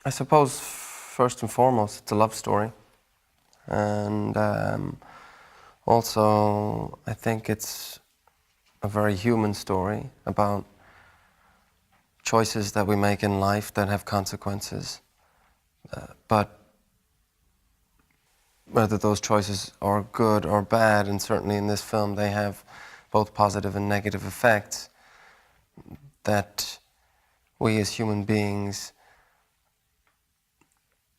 I suppose first and foremost it's a love story, and also I think it's a very human story about choices that we make in life that have consequences, but whether those choices are good or bad, and certainly in this film they have both positive and negative effects, that we as human beings,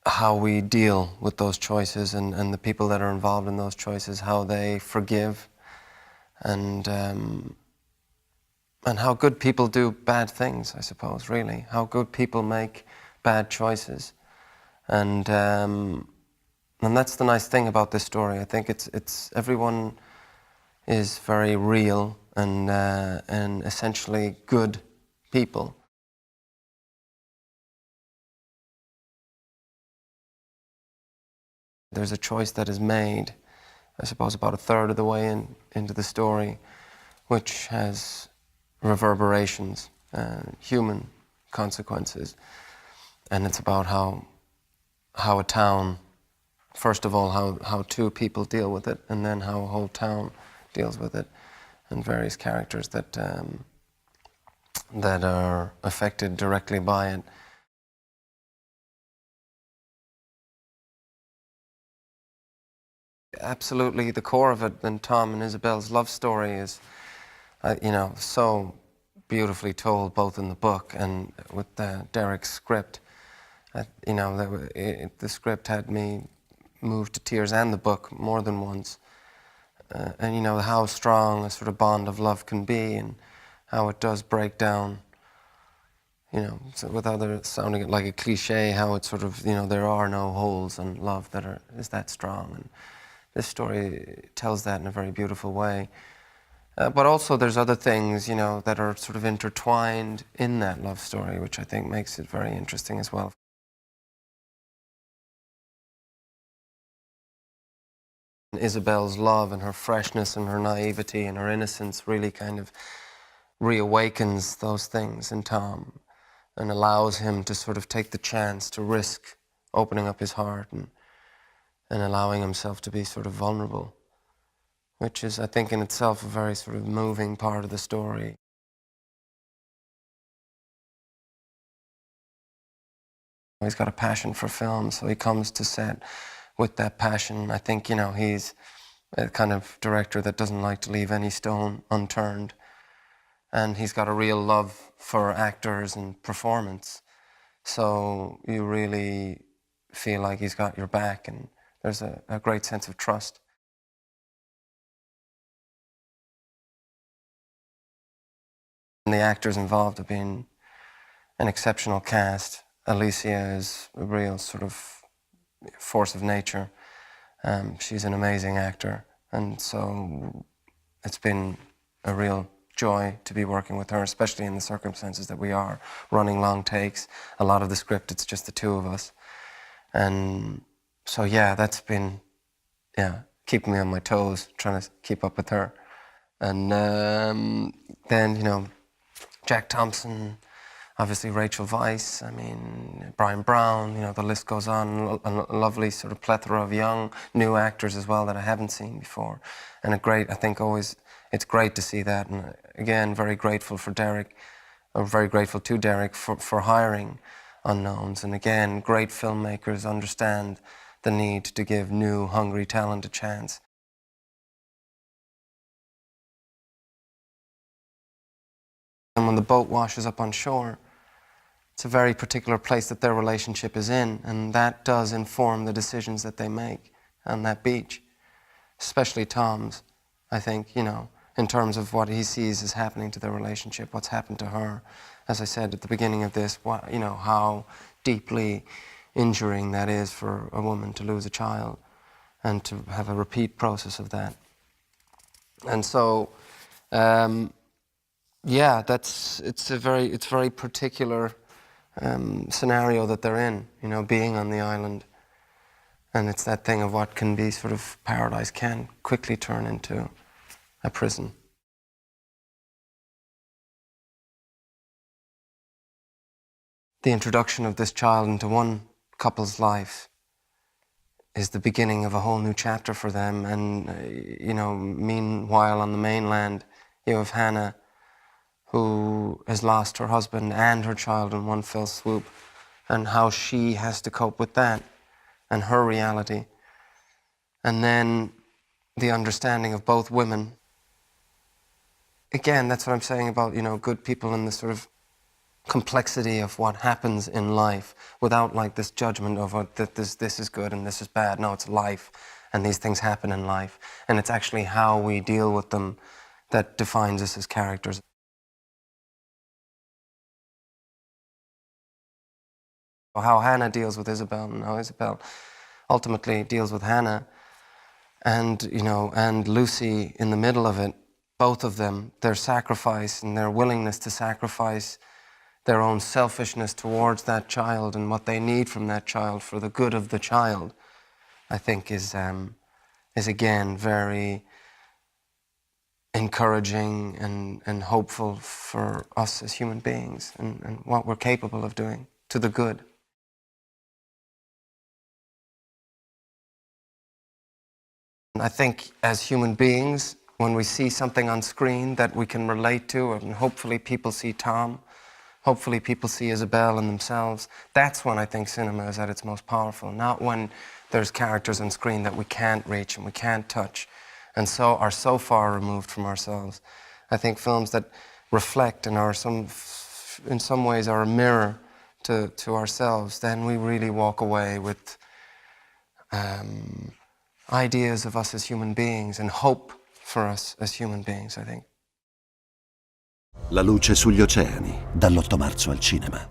how we deal with those choices and the people that are involved in those choices, how they forgive, and how good people do bad things, I suppose, really. How good people make bad choices. And that's the nice thing about this story. I think it's everyone is very real and essentially good people. There's a choice that is made, I suppose about a third of the way into the story, which has reverberations, human consequences. And it's about how a town, first of all, how two people deal with it, and then how a whole town deals with it, and various characters that are affected directly by it. Absolutely, the core of it, and Tom and Isabel's love story is, so beautifully told, both in the book and with Derek's script. The script had me moved to tears, and the book more than once. And how strong a sort of bond of love can be, and how it does break down. So without it sounding like a cliche, how it sort of, there are no holes in love that is that strong. And this story tells that in a very beautiful way. But also there's other things, that are sort of intertwined in that love story, which I think makes it very interesting as well. Isabel's love and her freshness and her naivety and her innocence really kind of reawakens those things in Tom and allows him to sort of take the chance to risk opening up his heart and allowing himself to be sort of vulnerable, which is, I think, in itself a very sort of moving part of the story. He's got a passion for film, so he comes to set with that passion. I think, he's a kind of director that doesn't like to leave any stone unturned. And he's got a real love for actors and performance. So you really feel like he's got your back, and there's a great sense of trust. And the actors involved have been an exceptional cast. Alicia is a real sort of force of nature. She's an amazing actor, and so it's been a real joy to be working with her, especially in the circumstances that we are, running long takes. A lot of the script, it's just the two of us. And so, yeah, that's been, keeping me on my toes, trying to keep up with her. And then, Jack Thompson, obviously Rachel Weisz, Brian Brown, the list goes on. A lovely sort of plethora of young, new actors as well that I haven't seen before. And it's great to see that. And again, very grateful for Derek, or very grateful to Derek for hiring unknowns. And again, great filmmakers understand the need to give new, hungry talent a chance. And when the boat washes up on shore, it's a very particular place that their relationship is in, and that does inform the decisions that they make on that beach, especially Tom's, I think, in terms of what he sees is happening to their relationship, what's happened to her. As I said at the beginning of this, how deeply injuring that is for a woman to lose a child and to have a repeat process of that. And so, it's very particular scenario that they're in, being on the island. And it's that thing of what can be sort of paradise can quickly turn into a prison. the introduction of this child into one couple's life is the beginning of a whole new chapter for them. And, you know, meanwhile on the mainland, you have Hannah, who has lost her husband and her child in one fell swoop, and how she has to cope with that and her reality. And then the understanding of both women. Again, that's what I'm saying about, you know, good people and the sort of complexity of what happens in life without like this judgment of that this is good and this is bad. No, it's life, and these things happen in life, and it's actually how we deal with them that defines us as characters. How Hannah deals with Isabel and how Isabel ultimately deals with Hannah, and, you know, and Lucy in the middle of it, both of them, their sacrifice and their willingness to sacrifice their own selfishness towards that child and what they need from that child for the good of the child, I think is again very encouraging and hopeful for us as human beings and what we're capable of doing to the good. And I think as human beings, when we see something on screen that we can relate to, and hopefully people see Tom, hopefully people see Isabel in themselves, that's when I think cinema is at its most powerful, not when there's characters on screen that we can't reach and we can't touch and so are so far removed from ourselves. I think films that reflect and are in some ways are a mirror to ourselves, then we really walk away with ideas of us as human beings and hope for us as human beings, I think. La luce sugli oceani, dall'8 marzo al cinema.